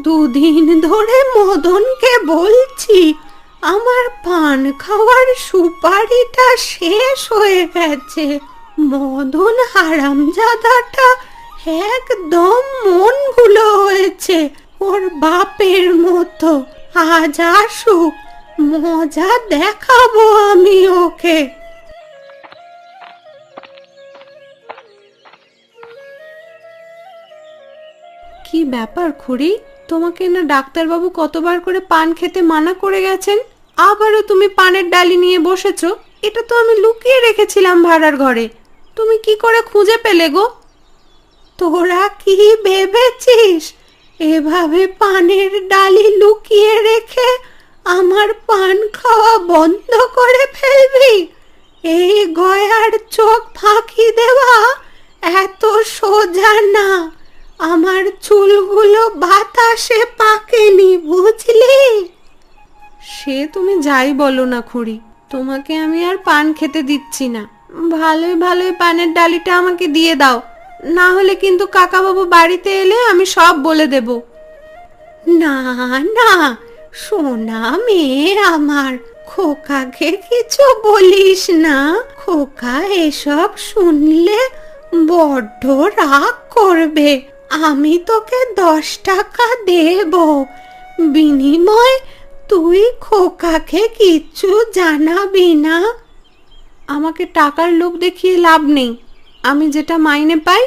দুদিন ধরে মদনকে বলছি আমার পান খাওয়ার সুপারিটা শেষ হয়ে গেছে। মদন হারামজাদাটা একদম মন ভুলো হয়েছে, ওর বাপের মতো। আজ আসুক, মজা দেখাবো আমি ওকে। কি ব্যাপার খুড়ি, তোমাকে না ডাক্তারবাবু কতবার করে পান খেতে মানা করে গেছেন, আবারও তুমি পানের ডালি নিয়ে বসেছো? এটা তো আমি লুকিয়ে রেখেছিলাম ভাড়ার ঘরে, তুমি কি করে খুঁজে পেলে গো? তোরা কি ভেবেছিস এভাবে পানের ডালি লুকিয়ে রেখে আমার পান খাওয়া বন্ধ করে ফেলবি? এই গয়ার চোখ ফাঁকি দেওয়া এত সোজা না। আমার চুলগুলো বাতাসে পাকেনি, বুঝলি? সে তুমি যাই বলো না খুড়ি, তোমাকে আমি আর পান খেতে দিচ্ছি না। ভালোই ভালোই পানের ডালিটা আমাকে দিয়ে দাও, না হলে কিন্তু কাকাবাবু বাড়িতে এলে আমি সব বলে দেব। না না, সোনা মেয়ে আমার, খোকাকে কিছু বলিস না। খোকা এসব শুনলে বড্ড রাগ করবে। আমি তোকে 10 টাকা দেব, বিনিময় তুই খোকাকে কিচ্ছু জানাবি না। আমাকে টাকার লোভ দেখিয়ে লাভ নেই, আমি যেটা মাইনে পাই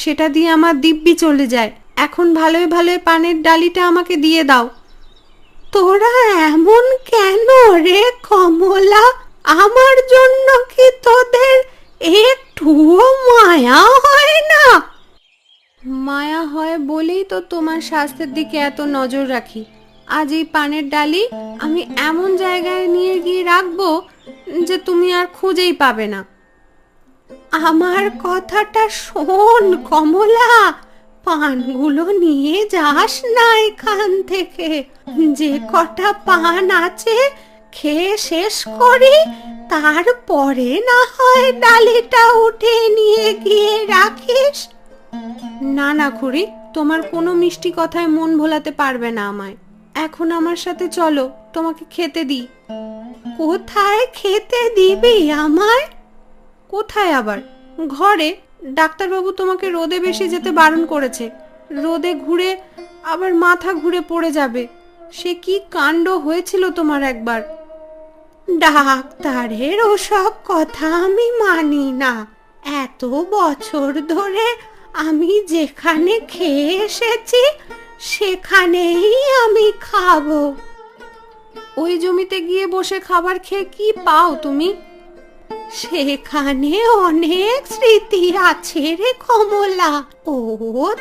সেটা দিয়ে আমার দিব্যি চলে যায়। এখন ভালোই ভালোই পানের ডালিটা আমাকে দিয়ে দাও। তোরা এমন কেন রে কমলা? আমার জন্য কি তোদের একটুও মায়া হয় না? মায়া হয় বলেই তো তোমার স্বাস্থ্যের দিকে এত নজর রাখি। আজ এই পানের ডালি আমি এমন জায়গায় নিয়ে গিয়ে রাখবো যে তুমি আর খুঁজেই পাবে না। আমার কথাটা শোন কমলা, পানগুলো নিয়ে যাস না এখান থেকে। যে কটা পান আছে খেয়ে শেষ করি, তারপরে না হয় ডালিটা উঠে নিয়ে গিয়ে রাখিস। না না খুড়ি, তোমার কোনো মিষ্টি কথায় মন ভোলাতে পারবে না আমায়। এখন আমার সাথে চলো, তোমাকে খেতে দিই। কোথায় খেতে দিবি আমায়? কোথায় আবার? ঘরে। ডাক্তারবাবু তোমাকে রোদে বেশি যেতে বারণ করেছে। রোদে ঘুরে আবার মাথা ঘুরে পড়ে যাবে। সে কি কাণ্ড হয়েছিল তোমার একবার। ডাক্তারের ওসব কথা আমি মানি না। এত বছর ধরে আমি যেখানে খেয়ে এসেছি সেখানেই আমি খাবো। ওই জমিতে গিয়ে বসে খাবার খেয়ে কি পাও তুমি? সেখানে অনেক স্মৃতি আছে রে কমলা, ও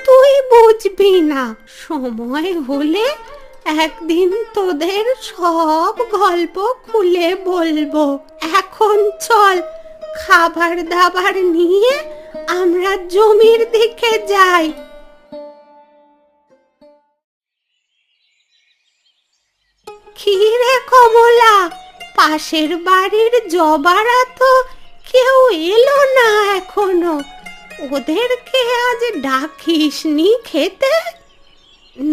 তুই বুঝবি না। সময় হলে একদিন তোদের সব গল্প খুলে বলবো। এখন চল, খাবার দাবার নিয়ে আমরা জমির দিকে যাই। কি রে কমলা, পাশের বাড়ির জবারা তো কেউ এলো না এখনো। ওদেরকে আজ ডাকিসনি খেতে?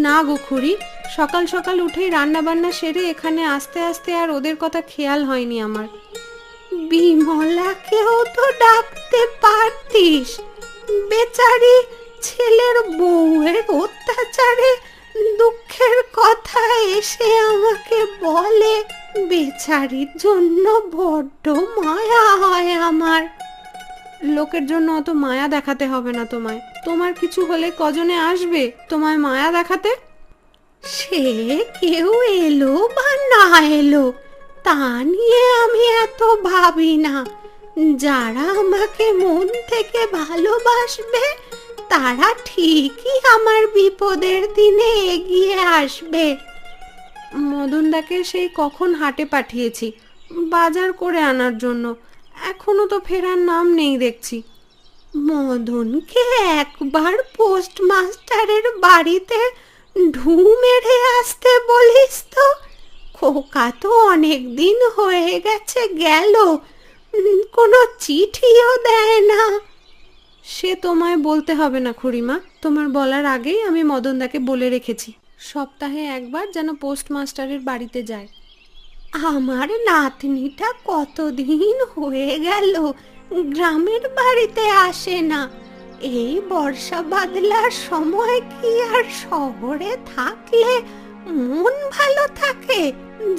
না গো খুড়ি, সকাল সকাল উঠেই রান্না বান্না সেরে এখানে আস্তে আস্তে আর ওদের কথা খেয়াল হয়নি আমার। বিমলাকেও তো ডাকতে পারতিস, বেচারি ছেলের বউয়ের অত্যাচারে দুঃখের কথা এসে আমাকে বলে। বেচারির জন্য বড্ড মায়া হয় আমার। লোকের জন্য অত মায়া দেখাতে হবে না তোমায়। তোমার কিছু হলে কজনে আসবে তোমায় মায়া দেখাতে? সে কেউ এলো বা না এলো তা নিয়ে আমি এত ভাবি না। যারা আমাকে মন থেকে ভালোবাসবে তারা ঠিকই আমার বিপদের দিনে এগিয়ে আসবে। মদনদাকে সেই কখন হাটে পাঠিয়েছি বাজার করে আনার জন্য, এখনো তো ফেরার নাম নেই দেখছি। মদনকে একবার পোস্টমাস্টারের বাড়িতে ঢু মেরে আসতে বলিস তো। খোকা তো অনেক দিন হয়ে গেছে গেল, কোনো চিঠিও দেয় না। সে তোমায় বলতে হবে না খুড়িমা, তোমার বলার আগেই আমি মদনদাকে বলে রেখেছি। সপ্তাহে একবার যেন পোস্টমাস্টারের বাড়িতে যায়। আমার নাতনিটা কতদিন হয়ে গেল গ্রামের বাড়িতে আসে না। এই বর্ষা বাদলার সময় কি আর শহরে থাকলে মন ভালো থাকে?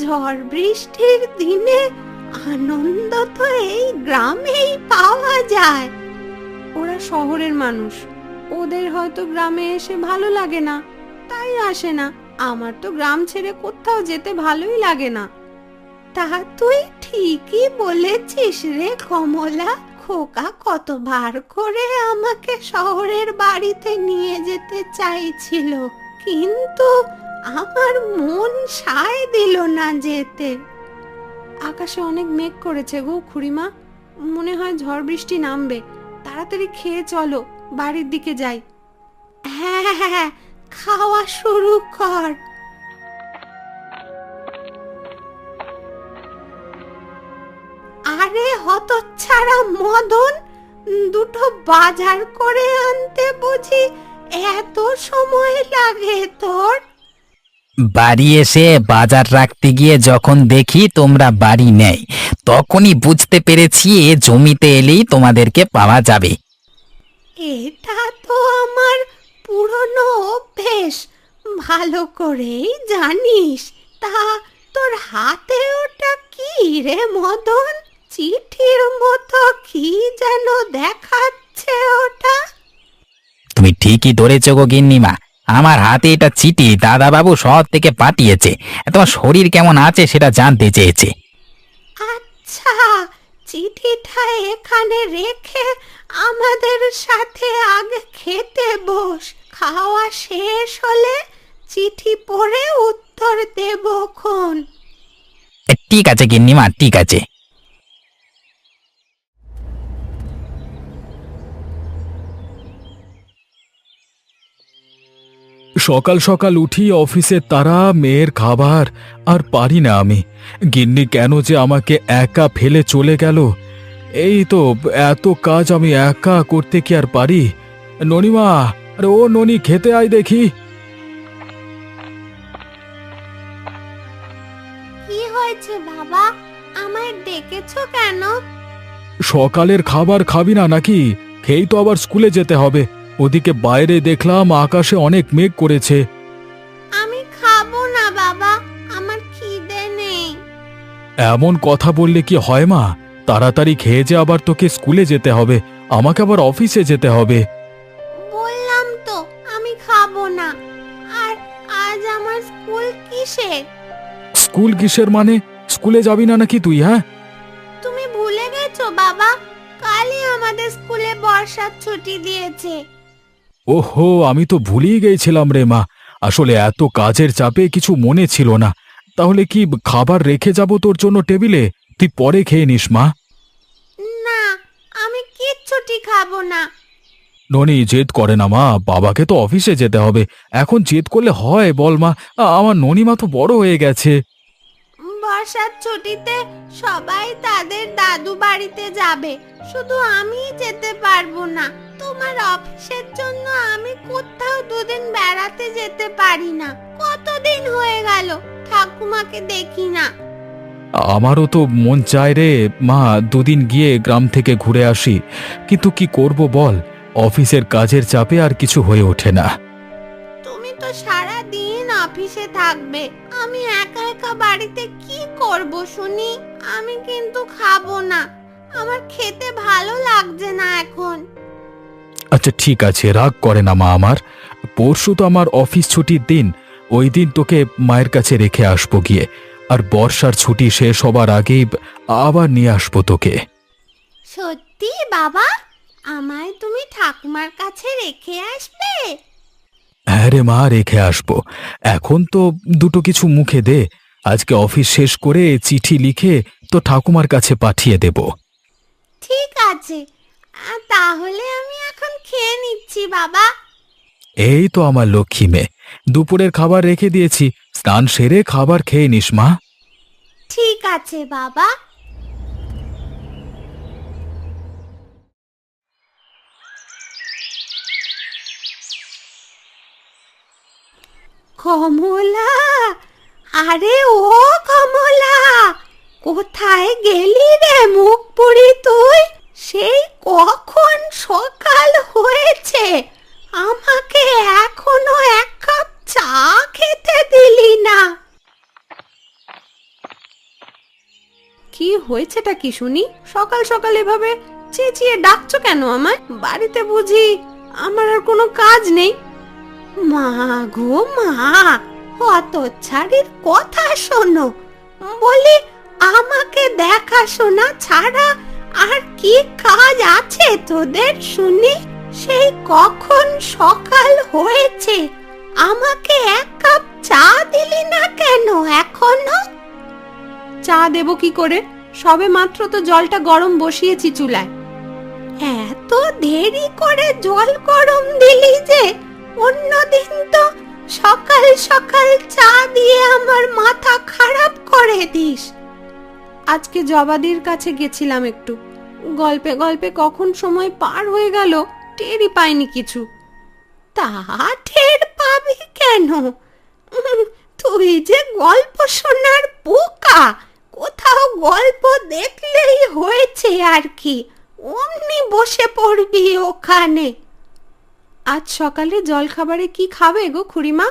ঝড় বৃষ্টির দিনে আনন্দ তো এই গ্রামেই পাওয়া যায়। ওরা শহরের মানুষ, ওদের হয়তো গ্রামে এসে ভালো লাগে না, তাই আসে না। আমার তো গ্রাম ছেড়ে কোথাও যেতে ভালোই লাগে না। তা তুই ঠিকই বলেছিস রে কমলা। খোকা কতবার করে আমাকে শহরের বাড়িতে নিয়ে যেতে চাইছিল, কিন্তু আমার মন সায় দিল না যেতে। আকাশে অনেক মেঘ করেছে গো খুড়িমা, মনে হয় ঝড় বৃষ্টি নামবে। তাড়াতাড়ি খেয়ে চলো, বাড়ির দিকে যাই। হ্যাঁ হ্যাঁ, খাওয়া শুরু কর। আরে হতচ্ছাড়া মদন, দুটো বাজার করে আনতে বুঝি এত সময় লাগে তোর? বাড়ি এসে বাজার রাখতে গিয়ে যখন দেখি তোমরা বাড়ি নেই, তখনই বুঝতে পেরেছি এ জমিতে এলেই তোমাদেরকে পাওয়া যাবে। এটা তো আমার পুরনো অভ্যেস, ভালো করেই জানিস। তা তোর হাতে ওটা কি রে মদন? চিঠির মতো কি যেন দেখাচ্ছে ওটা। তুমি ঠিকই ধরেছ গো গিন্নিমা, আমার হাতে এটা চিঠি দাদাবাবু শহর থেকে পাঠিয়েছে। তোমার শরীর কেমন আছে সেটা জানতে চেয়েছে। আচ্ছা, চিঠিটা এখানে রেখে আমাদের সাথে আগে খেতে বস। খাওয়া শেষ হলে চিঠি পড়ে উত্তর দেব খন। ঠিক আছে গিন্নিমা, ঠিক আছে। সকাল সকাল উঠি অফিসের তারা, মেয়ের খাবার, আর পারি না আমি। গিন্নি কেন যে আমাকে একা ফেলে চলে গেল। এই তো এত কাজ আমি একা করতে কি আর পারি? ননিমা, আরে ও ননি, খেতে আয় দেখি। কি হয়েছে বাবা, আমায় ডেকেছো কেন? সকালের খাবার খাবি না নাকি? খেয়েই তো আবার স্কুলে যেতে হবে। ওদিকে বাইরে দেখলাম আকাশে অনেক মেঘ করেছে। আমি খাবো না বাবা, আমার খিদে নেই। এমন কথা বললে কি হয় মা? তাড়াতাড়ি খেয়ে যে আবার তোকে স্কুলে যেতে হবে, আমাকে আবার অফিসে যেতে হবে। বললাম তো আমি খাবো না। আর আজ আমার স্কুল কিসে? স্কুল কিসের মানে? স্কুলে যাবি না নাকি তুই? হ্যাঁ, তুমি ভুলে গেছো বাবা, কালই আমাদের স্কুলে বর্ষার ছুটি দিয়েছে। ওহো, আমি তো ভুলেই গেছিলাম রে মা। আসলে এত কাজের চাপে কিছু মনে ছিল না। তাহলে কি খাবার রেখে যাব তোর জন্য টেবিলে? তুই পরে খেয়ে নিস মা। না, আমি কিচ্ছুটি খাবো না। ননি, জেদ করে না মা, বাবাকে তো অফিসে যেতে হবে। এখন জেদ করলে হয় বল মা? আমার ননিমা তো বড় হয়ে গেছে। বর্ষার ছুটিতে সবাই তাদের দাদু বাড়িতে যাবে, শুধু আমি যেতে পারবো না। তোমার অফিসের জন্য আমি কোথাও দুদিন বেড়াতে যেতে পারি না। কতদিন হয়ে গেল ঠাকুমাকে দেখি না। আমারও তো মন চায় রে মা, দুদিন গিয়ে গ্রাম থেকে ঘুরে আসি। কিন্তু কি করব বল, অফিসের কাজের চাপে আর কিছু হয়ে ওঠে না। তুমি তো সারা দিন অফিসে থাকবে, আমি একা একা বাড়িতে কি করব শুনি? আমি কিন্তু খাবো না, আমার খেতে ভালো লাগছে না এখন। আচ্ছা ঠিক আছে, রাগ করে না মা আমার। পরশু তো আমার অফিস ছুটির দিন, ওই দিন তোকে মায়ের কাছে রেখে আসবো গিয়ে। আর বর্ষার ছুটি শেষ হবার আগেই আবার নিয়ে আসবো তোকে। সত্যি বাবা, আমায় তুমি ঠাকুমার কাছে রেখে আসবে? হ্যাঁ রে মা, রেখে আসবো। এখন তো দুটো কিছু মুখে দে, আজকে অফিস শেষ করে চিঠি লিখে তো ঠাকুমার কাছে পাঠিয়ে দেব। ঠিক আছে, তাহলে আমি এখন খেয়ে নিচ্ছি বাবা। এই তো আমার লক্ষ্মী মেয়ে, দুপুরের খাবার রেখে দিয়েছি, স্নান সেরে খাবার খেয়ে নিস মা। ঠিক আছে বাবা। কমলা, আরে ও কমলা, কোথায় গেলি রে মুখ পুরি তুই? সেই কখন সকাল হয়েছে, আমাকে এখনো এক কাপ চা খেতে দিলি না। কি হয়েছেটা কি শুনি? সকাল সকাল এভাবে চেঁচিয়ে ডাকছো কেন আমায়? বাড়িতে বুঝি আমার আর কোনো কাজ নেই? মা গো মা, অত ছাড়ির কথা শোনো, বলি আমাকে দেখাশোনা ছাড়া আর কি কাজ আছে তোদের শুনি? সেই কখন সকাল হয়েছে, আমাকে এক কাপ চা দিলি না কেন এখনো? চা দেব কি করে? সবে মাত্র তো জলটা গরম বসিয়েছি চুলায়। এত দেরি করে জল গরম দিলি যে? অন্যদিন তো সকাল সকাল চা দিয়ে আমার মাথা খারাপ করে দিস। আজকে জবাদির কাছে গেছিলাম একটু, গল্পে গল্পে কখন সময় পার হয়ে গেল টেরই পাইনি কিছু। তা টের পাবি কেন? তুই যে গল্প শোনার পোকা, কোথাও গল্প দেখলেই হয়েছে আর কি, অমনি বসে পড়বি ওখানে। আজ সকালে জলখাবারে কি খাবে গো খুড়িমা?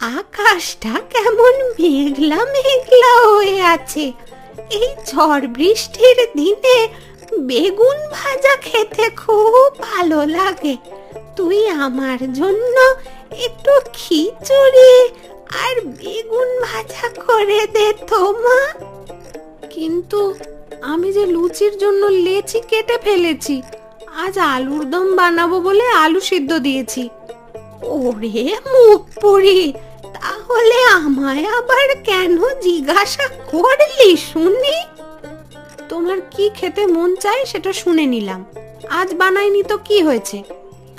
আকাশটা কেমন মেঘলা মেঘলা হয়ে আছে, এই ঝড় বৃষ্টির দিনে বেগুন ভাজা খেতে খুব ভালো লাগে। তুই আমার জন্য একটু খিচুড়ি আর বেগুন ভাজা করে দে তো মা। কিন্তু আমি যে লুচির জন্য লেচি কেটে ফেলেছি, আজ আলুর দম বানাবো বলে আলু সিদ্ধ দিয়েছি। ওরে মুখ পুরি, তাহলে আমায় আবার কেন জিজ্ঞাসা করলি শুনি? তোমার কি খেতে মন চায় সেটা শুনে নিলাম, আজ বানাইনি তো কি হয়েছে,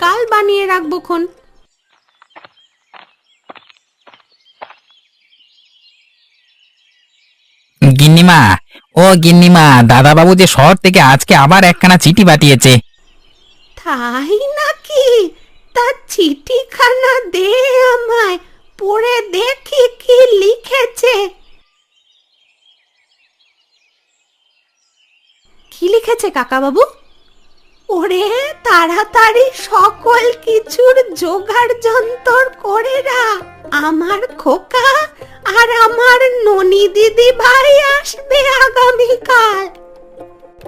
কাল বানিয়ে রাখবো খন। গিন্নিমা, ও গিন্নিমা, দাদা বাবু যে শহর থেকে আজকে আবার একখানা চিঠি পাঠিয়েছে। তাই নাকি? তা চিঠিখানা দে আমায়, পড়ে দেখি কি লিখেছে। কি লিখেছে কাকা বাবু? ওরে তাড়াতাড়ি সকল কিছুর জোগাড় যন্তর করে রাখ, আমার খোকা আর আমার ননি দিদি ভাই আসবে আগামীকাল।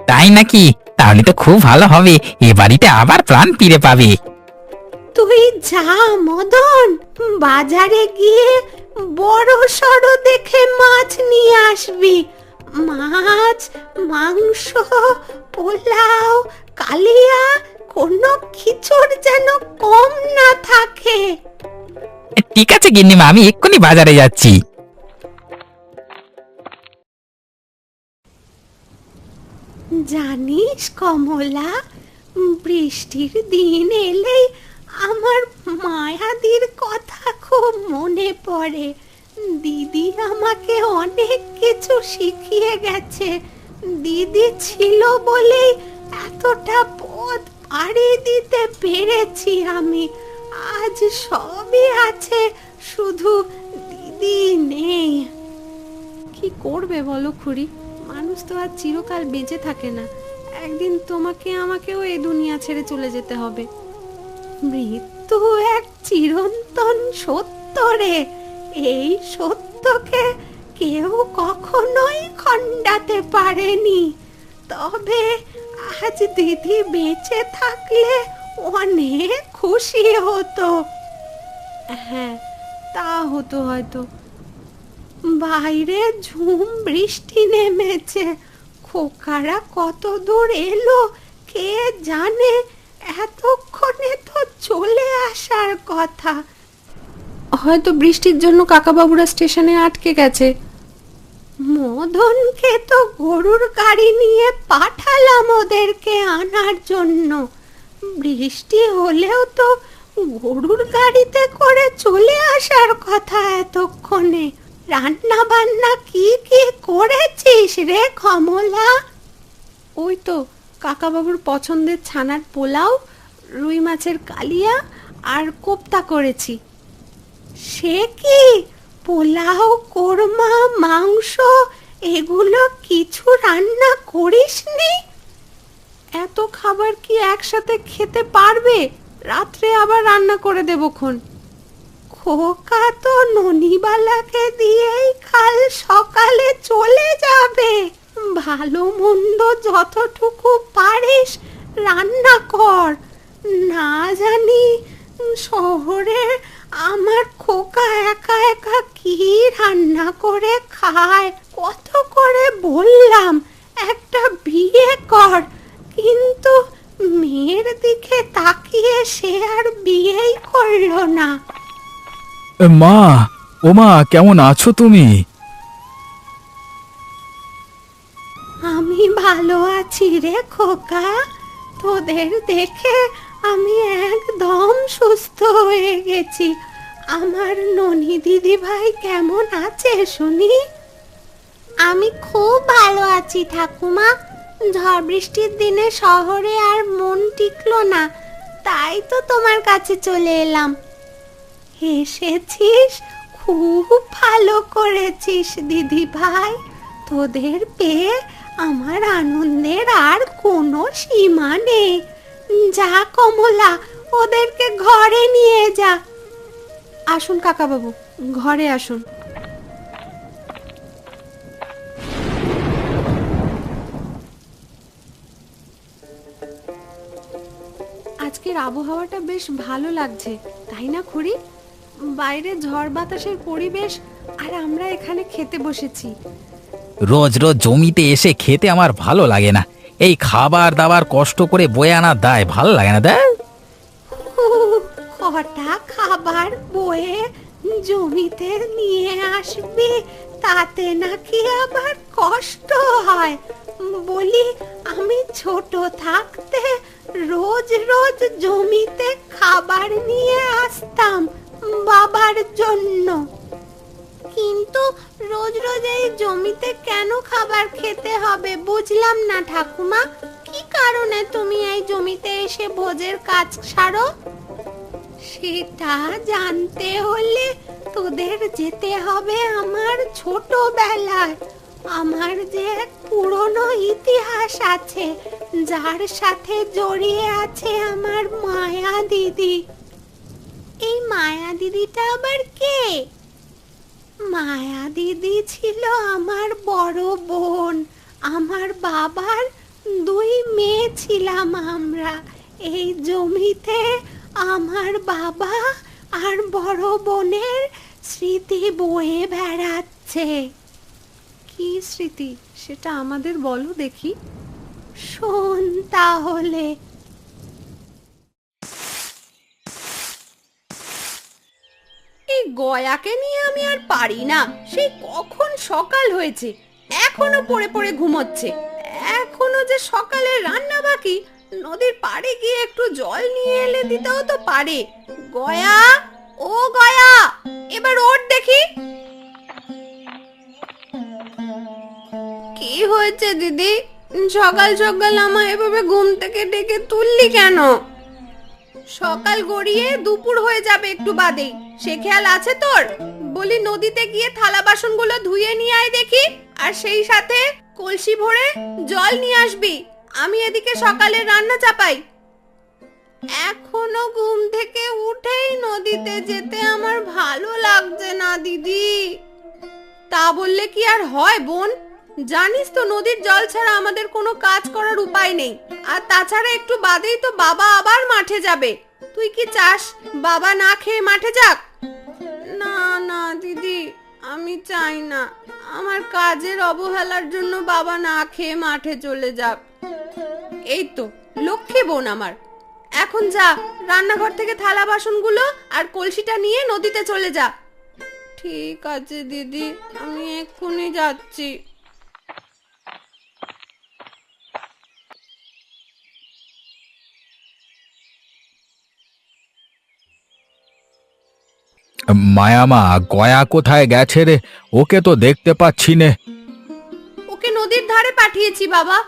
তাই নাকি? তাহলে তো খুব ভালো হবে, এ বাড়িতে আবার প্রাণ ফিরে পাবে। তুই যা মদন, বাজারে গিয়ে বড় সড়ো দেখে মাছ নিয়ে আসবি। মাছ, মাংস, পোলাও, কালিয়া, কোনো কিছুর যেন কম না থাকে। ঠিক আছে গিন্নিমা, আমি এক্ষুনি বাজারে যাচ্ছি। জানিস কমলা, বৃষ্টির দিন এলেই আমার মায়াদির কথা খুব মনে পড়ে। দিদি আমাকে অনেক কিছু শিখিয়ে গেছে। দিদি ছিল বলেই এতটা পথ পাড়ি দিতে পেরেছি আমি। আজ সবই আছে, শুধু দিদি নেই। কি করবে বলো খুড়ি, মানুষ তো আর চিরকাল বেঁচে থাকে না, একদিন তোমাকে আমাকেও এই দুনিয়া ছেড়ে চলে যেতে হবে। মৃত্যু এক চিরন্তন সত্য রে, এই সত্যকে কেউ কখনোই খণ্ডাতে পারেনি। তবে আজ দিদি বেঁচে থাকলে অনেক খুশি হতো। হ্যাঁ, তা হতো হয়তো। বাইরে ঝুম বৃষ্টি নেমেছে, খোকারা কত দূর এলো কে জানে, এতক্ষণে তো চলে আসার কথা। হয়তো বৃষ্টির জন্য কাকাবাবুরা স্টেশনে আটকে গেছে। মদনকে তো গরুর গাড়ি নিয়ে পাঠালাম ওদেরকে আনার জন্য। বৃষ্টি হলেও তো গরুর গাড়িতে করে চলে আসার কথা এতক্ষণে। রান্না বান্না কি কি করেছিস রে কমলা? ওই তো কাকাবাবুর পছন্দের ছানার পোলাও, রুই মাছের কালিয়া আর কোপ্তা করেছি। সে কি, পোলাও, কোরমা, মাংস এগুলো কিছু রান্না করিসনি? এত খাবার কি একসাথে খেতে পারবে? রাত্রে আবার রান্না করে দেবক্ষণ। খোকা তো ননিবালাকে দিয়েই কাল সকালে চলে যাবে। ভালো মন্দ যতটুকু পারিস রান্না কর। না জানি শহরে আমার খোকা একা একা কি রান্না করে খায়। কত করে বললাম একটা বিয়ে কর, কিন্তু মেয়ের দিকে তাকিয়ে সে আর বিয়েই করলো না। মা, ও মা, কেমন আছো তুমি? আমি ভালো আছি রে খোকা। তোদের দেখে আমি একদম সুস্থ হয়ে গেছি। আমার ননি দিদি ভাই কেমন আছে শুনি? আমি খুব ভালো আছি ঠাকুমা। ঝড় বৃষ্টির দিনে শহরে আর মন টিকলো না, তাই তো তোমার কাছে চলে এলাম। এসেছিস, খুব ভালো করেছিস দিদি ভাই। তোদের পেয়ে আমার আনন্দের আর কোনো সীমা নেই। যা কমলা, ওদেরকে ঘরে নিয়ে যা। আসুন কাকাবাবু, ঘরে আসুন। আজকের আবহাওয়াটা বেশ ভালো লাগছে, তাই না খুড়ি? বাইরে ঝড় বাতাসের পরিবেশ, আর আমরা এখানে খেতে বসেছি। রোজ রোজ জমিতে এসে খেতে আমার ভালো লাগে না। এই খাবার দাবার কষ্ট করে বয়ে আনা দায় ভালো লাগে না। দেয় কটা খাবার বয়ে জমিতে নিয়ে আসবি, তাতে নাকি আবার কষ্ট হয়? বলি, আমি ছোট থাকতে রোজ রোজ জমিতে খাবার নিয়ে আসতাম বাবার জন্য। কিন্তু রোজ রোজ এই জমিতে কেন খাবার খেতে হবে বুঝলাম না ঠাকুমা। কি কারণে তুমি এই জমিতে এসে ভোজের কাজ সারো? সেটা জানতে হলে তোদের যেতে হবে আমার ছোটবেলায়। আমার যে এক পুরনো ইতিহাস আছে, যার সাথে জড়িয়ে আছে আমার মায়া দিদি। এই মায়া দিদিটা আবার কে? মায়া দিদি ছিল আমার বড় বোন। আমার বাবার 2 মেয়ে ছিলাম আমরা। এই জমিতে আমার বাবা আর বড় বোনের স্মৃতি বয়ে বেড়াচ্ছে। কি স্মৃতি সেটা আমাদের বলো দেখি। শোন তাহলে। এই গয়াকে নিয়ে আমি আর পারি না। সেই কখন সকাল হয়েছে, এখনো পড়ে পড়ে ঘুমোচ্ছে। এখনো যে সকালে রান্না বাকি। নদীর পাড়ে গিয়ে একটু জল নিয়ে এলে দিতেও তো পারে। গয়া, ও গয়া, এবার ওঠ দেখি। কি হয়েছে দিদি? সকাল সকাল আমায় এভাবে ঘুম থেকে ডেকে তুললি কেন? সকাল গড়িয়ে দুপুর হয়ে যাবে একটু বাদেই, সে খেয়াল আছে তোর? বলি, নদীতে গিয়ে থালা বাসনগুলো ধুয়ে নিয়ে আয় দেখি, আর সেই সাথে কলসি ভরে জল নিয়ে আসবি। আমি এদিকে সকালে রান্না চাপাই। এখনো ঘুম থেকে উঠেই নদীতে যেতে আমার ভালো লাগছে না দিদি। তা বললে কি আর হয় বোন? জানিস তো নদীর জল ছাড়া আমাদের কোনো কাজ করার উপায় নেই। আর তাছাড়া একটু বাদেই তো বাবা আবার মাঠে যাবে। তুই কি চাস বাবা না খেয়ে মাঠে যাক? না না দিদি, আমি চাই না আমার কাজের অবহেলার জন্য বাবা না খেয়ে মাঠে চলে যাক। এই তো লক্ষ্মী বোন আমার। এখন যা, রান্নাঘর থেকে থালা বাসনগুলো আর কলসিটা নিয়ে নদীতে চলে যা। ঠিক আছে দিদি, আমি এক্ষুনি যাচ্ছি। মায়ামা, গয়া কোথায় গেছে রে? ওকে তো দেখতে পাচ্ছি নে। ওকে নদীর ধারে পাঠিয়েছি বাবা।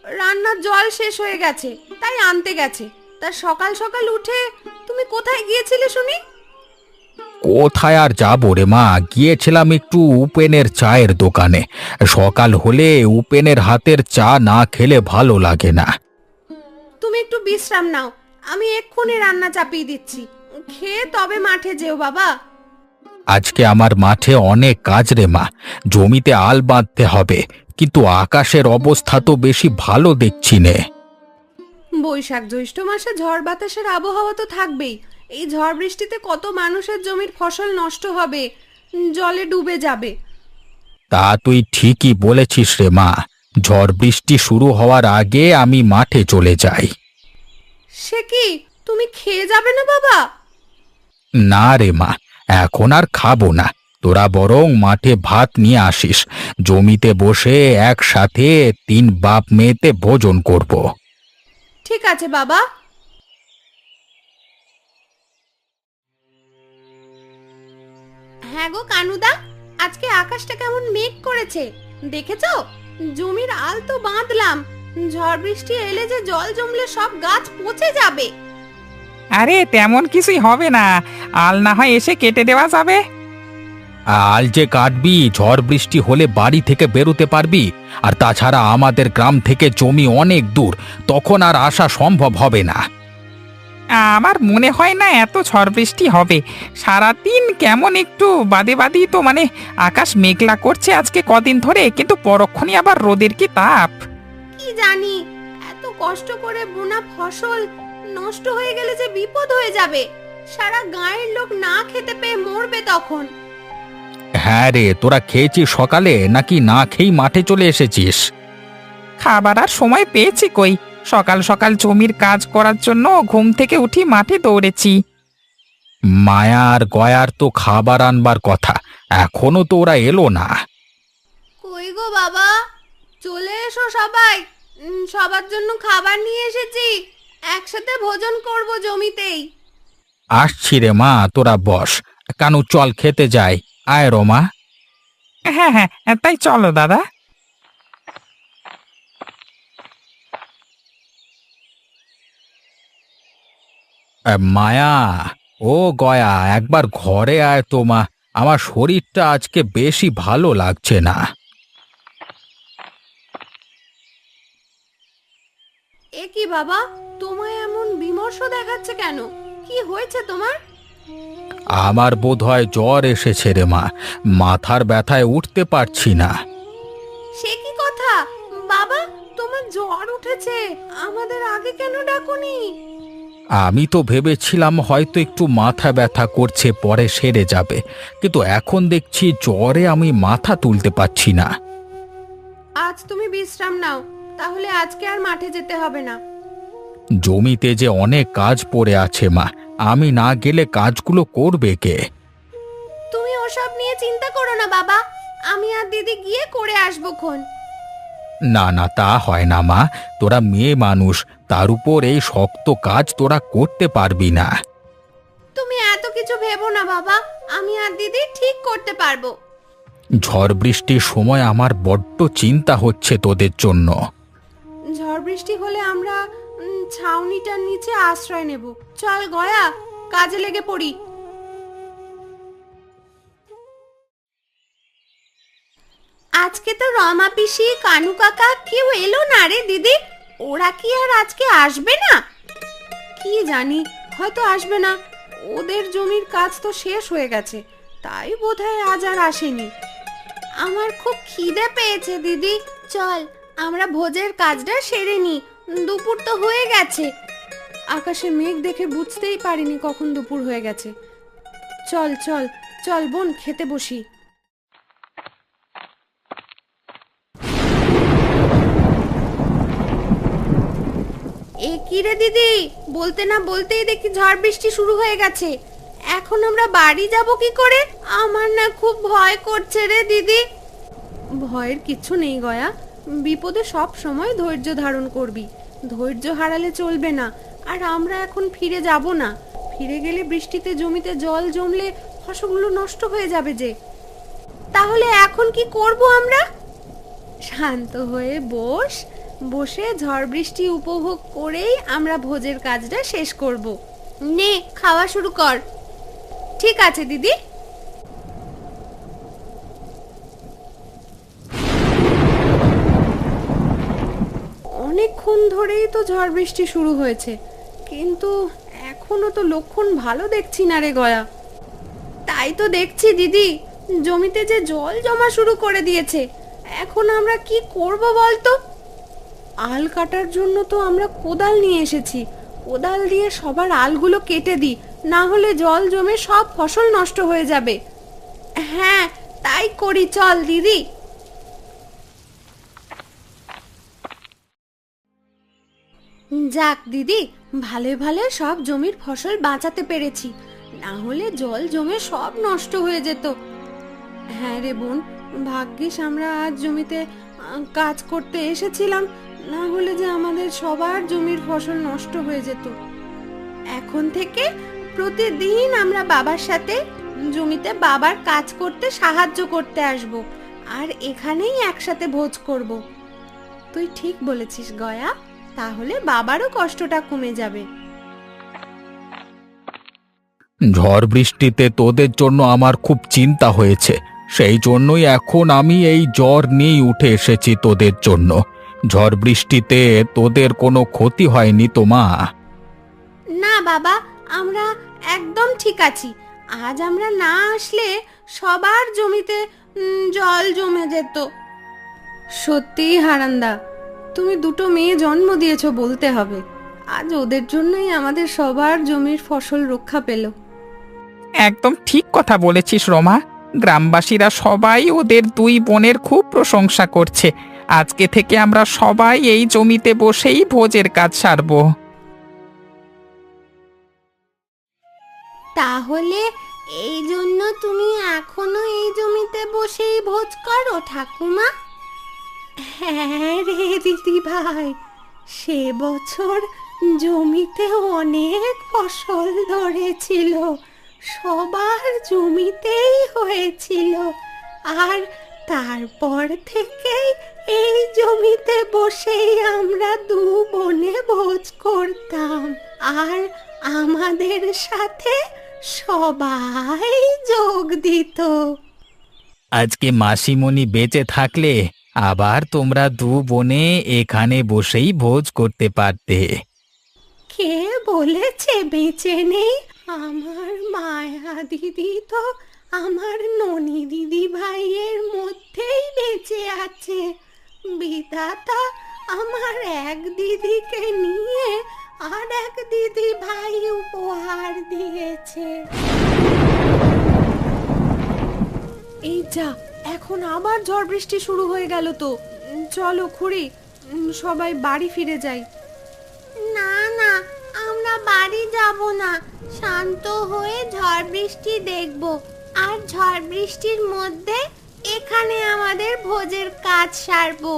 রান্নার জল শেষ হয়ে গেছে, তাই আনতে গেছে। তা সকাল সকাল উঠে তুমি কোথায় গিয়েছিলে শুনি? কোথায় আর যাবো রে মা, গিয়েছিলাম একটু উপেনের চায়ের দোকানে। সকাল হলে উপেনের হাতের চা না খেলে ভালো লাগে না। তুমি একটু বিশ্রাম নাও, আমি এক্ষুনি রান্না চাপিয়ে দিচ্ছি। খেয়ে তবে মাঠে যেও বাবা। আজকে আমার মাঠে অনেক কাজ রে মা, জমিতে আল বাঁধতে হবে, কিন্তু আকাশের অবস্থা তো বেশি ভালো দেখছি নে। বৈশাখ জ্যৈষ্ঠ মাসে ঝড় বাতাসের আবহাওয়া তো থাকবেই। এই ঝড় বৃষ্টিতে কত মানুষের জমির ফসল নষ্ট হবে, জলে ডুবে যাবে। তা তুই ঠিকই বলেছিস রে মা, ঝড় বৃষ্টি শুরু হওয়ার আগে আমি মাঠে চলে যাই। সে কি, তুমি খেয়ে যাবে না বাবা? না রে মা, এখন আর খাবো না, তোরা বরং মাঠে ভাত নিয়ে আসিস, জমিতে বসে একসাথে 3 বাপ মেয়েতে ভোজন করব। ঠিক আছে বাবা। হ্যাঁ গো কানুদা, আজকে আকাশটা কেমন মেঘ করেছে দেখেছো? জমির আল তো বাঁধলাম, ঝড় বৃষ্টি এলে যে জল জমলে সব গাছ পচে যাবে। আরে তেমন কিছুই হবে না, আল না হয় এসে কেটে দেওয়া যাবে। আল যে কাটবি, ঝড় বৃষ্টি হলে বাড়ি থেকে বেরোতে পারবি? আর তাছাড়া আমাদের গ্রাম থেকে জমি অনেক দূর, তখন আর আসা সম্ভব হবে না। আমার মনে হয় না এত ঝড় বৃষ্টি হবে। সারাদিন কেমন একটু বাদে বাদেই তো আকাশ মেঘলা করছে আজকে কদিন ধরে, কিন্তু পরক্ষণই আবার রোদের কি তাপ। কি জানি, এত কষ্ট করে বোনা ফসল নষ্ট হয়ে গেলে যে বিপদ হয়ে যাবে। সারা গাঁয়ের লোক না খেতে পেয়ে মরবে তখন। হ্যাঁ রে, তোরা খেয়েছিস সকালে নাকি না খেয়েই মাঠে চলে এসেছিস? খাবার আর সময় পেয়েছি কই, সকাল সকাল জমির কাজ করার জন্য ঘুম থেকে উঠি মাঠে দৌড়েছি। মায়া আর গয়ার তো খাবার আনবার কথা, এখনো তো ওরা এলো না। কই গো বাবা, চলে এসো সবাই। সবার জন্য খাবার নিয়ে এসেছি, একসাথে ভোজন করব জমিতেই। আসছি রে মা, তোরা বস। কানু চল খেতে যাই, আয় রমা। হ্যাঁ হ্যাঁ, তাই চলো দাদা। মায়া, ও গয়া, একবার ঘরে আয় তো মা, আমার শরীরটা আজকে বেশি ভালো লাগছে না। এ কি বাবা, তোমায় এমন বিমর্ষ দেখাচ্ছে কেন? কি হয়েছে তোমার? আমার বোধহয় জ্বর এসেছে রে মা, মাথার ব্যথায় উঠতে পারছি না। সে কি কথা বাবা, তোমার জ্বর উঠেছে, আমাদের আগে কেন ডাকুনি? আমি তো ভেবেছিলাম হয়তো একটু মাথা ব্যথা করছে, পরে সেরে যাবে, কিন্তু এখন দেখছি জ্বরে আমি মাথা তুলতে পারছি না। আজ তুমি বিশ্রাম নাও, তাহলে আজকে আর মাঠে যেতে হবে না। জমিতে যে অনেক কাজ পড়ে আছে মা, আমি না গেলে কাজগুলো করবে কে? তুমি ওসব নিয়ে চিন্তা করো না বাবা, আমি আর দিদি গিয়ে করে আসবো খন। না না, তা হয় না মা, তোরা মেয়ে মানুষ, তার উপর এই শক্ত কাজ তোরা করতে পারবি না। তুমি এত কিছু ভেবো না বাবা, আমি আর দিদি ঠিক করতে পারবো। ঝড় বৃষ্টির সময় আমার বড্ড চিন্তা হচ্ছে তোদের জন্য। ঝড় বৃষ্টি হলে আমরা ছাউনিটার নিচে আশ্রয় নেব। চল গয়া, কাজে লেগে পড়ি। আজকে তো রমা পিসি, কানু কাকা কেউ এলো না রে দিদি। ওরা কি আর আজকে আসবে না? কি জানি, হয়তো আসবে না। ওদের জমির কাজ তো শেষ হয়ে গেছে, তাই বোধহয় আজ আর আসেনি। আমার খুব খিদে পেয়েছে দিদি, চল আমরা ভোজের কাজটা সেরে নি। দুপুর তো হয়ে গেছে। আকাশে মেঘ দেখে বুঝতেই পারিনি কখন দুপুর হয়ে গেছে। চল চল চল বোন, খেতে বসি। এ কি রে দিদি, বলতে না বলতেই দেখি ঝড় বৃষ্টি শুরু হয়ে গেছে। এখন আমরা বাড়ি যাব কি করে? আমার না খুব ভয় করছে রে দিদি। ভয়ের কিছু নেই গয়া, বিপদে সব সময় ধৈর্য ধারণ করবি। ধৈর্য হারালে চলবে না। আর আমরা এখন ফিরে যাব না, ফিরে গেলে বৃষ্টিতে জমিতে জল জমলে ফসলগুলো নষ্ট হয়ে যাবে যে। তাহলে এখন কি করব আমরা? শান্ত হয়ে বস, বসে ঝড় বৃষ্টি উপভোগ করেই আমরা ভোজের কাজটা শেষ করব। নে, খাওয়া শুরু কর। ঠিক আছে দিদি। অনেকক্ষণ ধরেই তো ঝড় বৃষ্টি শুরু হয়েছে, কিন্তু এখনো তো লক্ষণ ভালো দেখছি না রে গয়া। তাই তো দেখছি দিদি, জমিতে যে জল জমা শুরু করে দিয়েছে। এখন আমরা কি করব বলতো? আল কাটার জন্য তো আমরা কোদাল নিয়ে এসেছি। কোদাল দিয়ে সবার আলগুলো কেটে দিই, না হলে জল জমে সব ফসল নষ্ট হয়ে যাবে। হ্যাঁ, তাই করি, চল দিদি। যাক দিদি, ভালোই ভালো সব জমির ফসল বাঁচাতে পেরেছি, না হলে জল জমে সব নষ্ট হয়ে যেত। হ্যাঁ রে বোন, ভাগ্যিস আমরা আজ জমিতে কাজ করতে এসেছিলাম, না হলে যে আমাদের সবার জমির ফসল নষ্ট হয়ে যেত। এখন থেকে প্রতিদিন আমরা বাবার সাথে জমিতে বাবার কাজ করতে সাহায্য করতে আসব, আর এখানেই একসাথে ভোজ করব। তুই ঠিক বলেছিস গয়া, তাহলে বাবারও কষ্টটা কমে যাবে। ঝড় বৃষ্টিতে তোদের জন্য আমার খুব চিন্তা হয়েছে, সেই জন্যই এখন আমি এই জ্বর নিয়েই উঠে এসেছি তোদের জন্য। ঝড় বৃষ্টিতে তোদের কোনো ক্ষতি হয়নি তো মা? না বাবা, আমরা একদম ঠিক আছি। আজ আমরা না আসলে সবার জমিতে জল জমে যেত। সত্যি হারান্দা, তুমি দুটো মেয়ে জন্ম দিয়েছো বলতে হবে। আজ ওদের জন্যই আমাদের সবার জমির ফসল রক্ষা পেল। একদম ঠিক কথা বলেছিস রমা। গ্রামবাসীরা সবাই ওদের দুই বোনের খুব প্রশংসা করছে। আজকে থেকে আমরা সবাই এই জমিতে বসেই ভোজের কাজ সারবো। তাহলে এই জন্য তুমি এখনো এই জমিতে বসেই ভোজ করো ঠাকুমা? হ্যাঁ রে দিদি ভাই, সে বছর জমিতে অনেক ফসল ধরেছিল, সবার জমিতেই হয়েছিল, আর তারপর থেকেই এই জমিতে বসেই আমরা দু বোনে ভোজ করতাম, আর আমাদের সাথে সবাই যোগ দিত। আজকে মাসিমণি বেঁচে থাকলে আবার তোমরা দু বোনে এখানে বসেই ভোজ করতে পারতে। কে বলেছে বেঁচে নেই? আমার মায়া দিদি তো আমার ননি দিদি ভাইয়ের মধ্যেই বেঁচে আছে। বিধাতা আমার এক দিদিকে নিয়ে আর এক দিদি ভাই উপহার দিয়েছে। এই যা, এখন আবার ঝড় বৃষ্টি শুরু হয়ে গেল তো। চলো খুড়ি, সবাই বাড়ি ফিরে যাই। না না, আমরা বাড়ি যাব না, শান্ত হয়ে ঝড় বৃষ্টি দেখব, আর ঝড় বৃষ্টির মধ্যে এখানে আমাদের ভোজের কাজ সারবো।